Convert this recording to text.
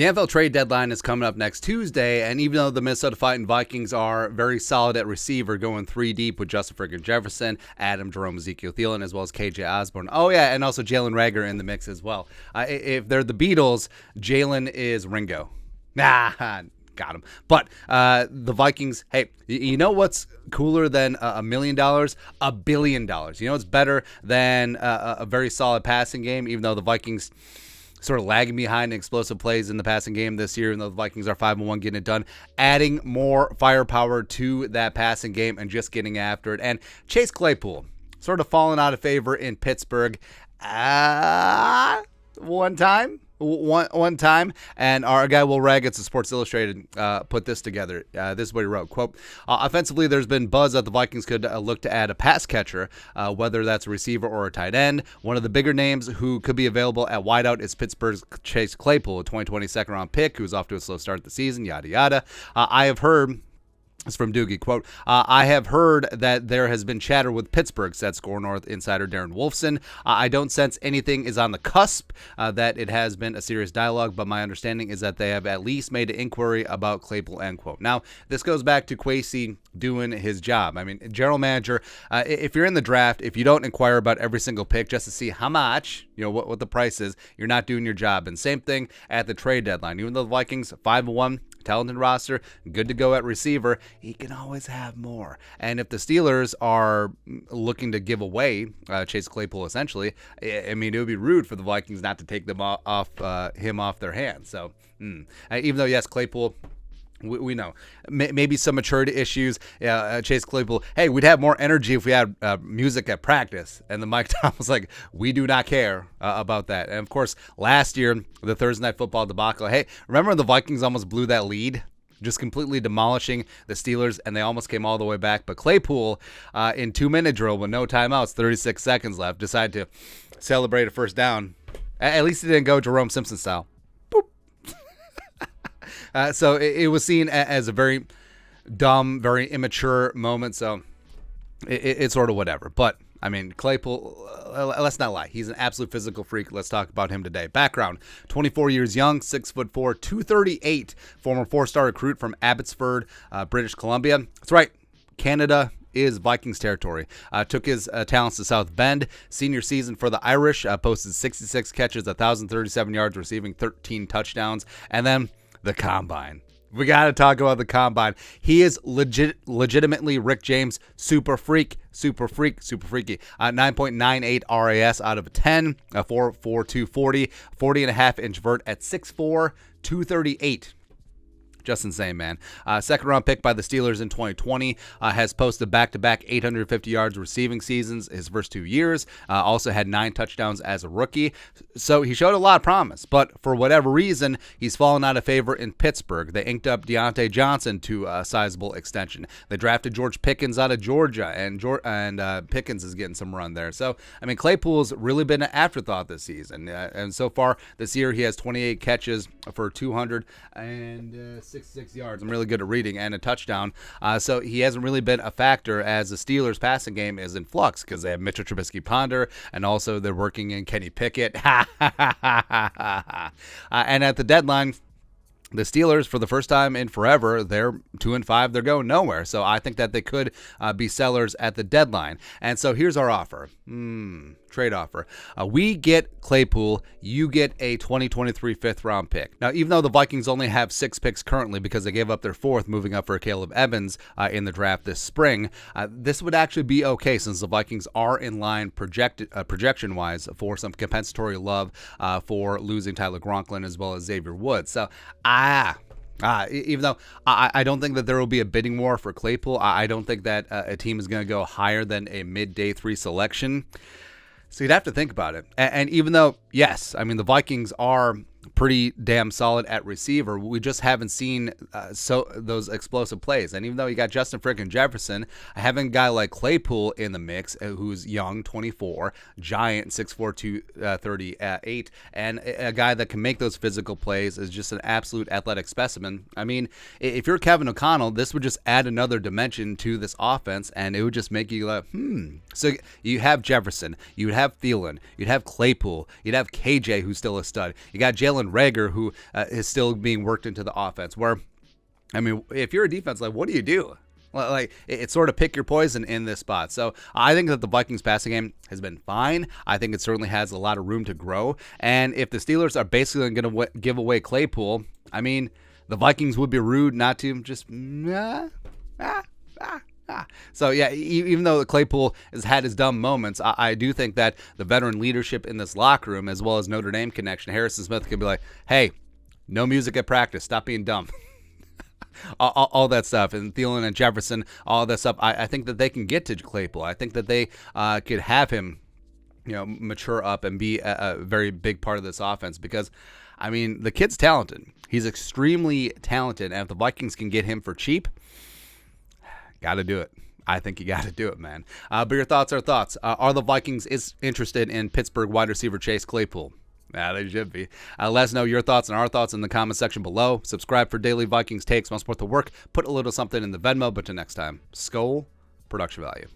The NFL trade deadline is coming up next Tuesday, and even though the Minnesota Vikings are very solid at receiver, going 3 deep with Justin freaking Jefferson, Adam, Jerome, Ezekiel Thielen, as well as KJ Osborne. Oh, yeah, and also Jalen Reagor in the mix as well. If they're the Beatles, Jalen is Ringo. Nah, got him. But the Vikings, hey, you know what's cooler than $1 million? $1 billion. You know what's better than a very solid passing game, even though the Vikings sort of lagging behind in explosive plays in the passing game this year, and the Vikings are 5-1 getting it done, adding more firepower to that passing game and just getting after it. And Chase Claypool sort of falling out of favor in Pittsburgh one time, and our guy Will Raggets of Sports Illustrated put this together. This is what he wrote, quote, offensively, there's been buzz that the Vikings could look to add a pass catcher, whether that's a receiver or a tight end. One of the bigger names who could be available at wideout is Pittsburgh's Chase Claypool, a 2020 second-round pick who's off to a slow start the season, yada, yada. I have heard... It's from Doogie, quote, I have heard that there has been chatter with Pittsburgh, said Score North insider Darren Wolfson. I don't sense anything is on the cusp, that it has been a serious dialogue, but my understanding is that they have at least made an inquiry about Claypool, end quote. Now, this goes back to Kwesi doing his job. I mean, general manager, if you're in the draft, if you don't inquire about every single pick just to see how much, you know, what the price is, you're not doing your job. And same thing at the trade deadline. Even though the Vikings 5-1, talented roster, good to go at receiver, he can always have more. And if the Steelers are looking to give away Chase Claypool, essentially, I mean, it would be rude for the Vikings not to take them off their hands. So, even though, yes, Claypool, we know maybe some maturity issues. Chase Claypool, hey, we'd have more energy if we had music at practice. And the Mike Tom was like, we do not care about that. And of course, last year, the Thursday Night Football debacle. Hey, remember when the Vikings almost blew that lead? Just completely demolishing the Steelers, and they almost came all the way back. But Claypool, in 2-minute drill with no timeouts, 36 seconds left, decided to celebrate a first down. At least he didn't go Jerome Simpson style. So it was seen as a very dumb, very immature moment. So it's sort of whatever. But, I mean, Claypool, let's not lie. He's an absolute physical freak. Let's talk about him today. Background, 24 years young, 6'4", 238, former 4-star recruit from Abbotsford, British Columbia. That's right, Canada is Vikings territory. Took his talents to South Bend. Senior season for the Irish, posted 66 catches, 1,037 yards, receiving 13 touchdowns. And then the Combine. We got to talk about the Combine. He is legitimately Rick James, super freaky. 9.98 RAS out of 10, 4.4240, 40.5-inch vert at 6'4", 238. Just insane, man. Second-round pick by the Steelers in 2020. Has posted back-to-back 850 yards receiving seasons his first 2 years. Also had 9 touchdowns as a rookie. So he showed a lot of promise. But for whatever reason, he's fallen out of favor in Pittsburgh. They inked up Deontay Johnson to a sizable extension. They drafted George Pickens out of Georgia, and Pickens is getting some run there. So, I mean, Claypool's really been an afterthought this season. And so far this year, he has 28 catches for 266 yards. I'm really good at reading, and a touchdown. So he hasn't really been a factor as the Steelers' passing game is in flux because they have Mitchell Trubisky-Ponder, and also they're working in Kenny Pickett. And at the deadline, the Steelers, for the first time in forever, they're 2-5. They're going nowhere. So I think that they could be sellers at the deadline. And so here's our offer. Trade offer. We get Claypool. You get a 2023 fifth-round pick. Now, even though the Vikings only have 6 picks currently because they gave up their 4th, moving up for Caleb Evans in the draft this spring, this would actually be okay since the Vikings are in line projection-wise for some compensatory love for losing Tyler Gronklin as well as Xavier Woods. So, even though I don't think that there will be a bidding war for Claypool, I don't think that a team is going to go higher than a mid-day 3 selection. So you'd have to think about it. And even though, yes, I mean, the Vikings are pretty damn solid at receiver, we just haven't seen those explosive plays. And even though you got Justin frickin' Jefferson, having a guy like Claypool in the mix, who's young, 24, giant, 6'4", 238, and a guy that can make those physical plays is just an absolute athletic specimen. I mean, if you're Kevin O'Connell, this would just add another dimension to this offense, and it would just make you like, So you have Jefferson, you would have Thielen, you'd have Claypool, you'd have KJ, who's still a stud. You got Jalen Jalen Reagor, who is still being worked into the offense. Where, I mean, if you're a defense, like, what do you do? Like, it's sort of pick your poison in this spot. So I think that the Vikings passing game has been fine. I think it certainly has a lot of room to grow. And if the Steelers are basically going to give away Claypool, I mean, the Vikings would be rude not to just So, yeah, even though Claypool has had his dumb moments, I do think that the veteran leadership in this locker room, as well as Notre Dame connection, Harrison Smith can be like, hey, no music at practice. Stop being dumb. all that stuff, and Thielen and Jefferson, all that stuff. I think that they can get to Claypool. I think that they could have him, mature up and be a very big part of this offense because, I mean, the kid's talented. He's extremely talented, and if the Vikings can get him for cheap, got to do it. I think you got to do it, man. But your thoughts are thoughts. Are the Vikings interested in Pittsburgh wide receiver Chase Claypool? Yeah, they should be. Let us know your thoughts and our thoughts in the comment section below. Subscribe for daily Vikings takes. Want to support the work, put a little something in the Venmo. But till next time, Skol, production value.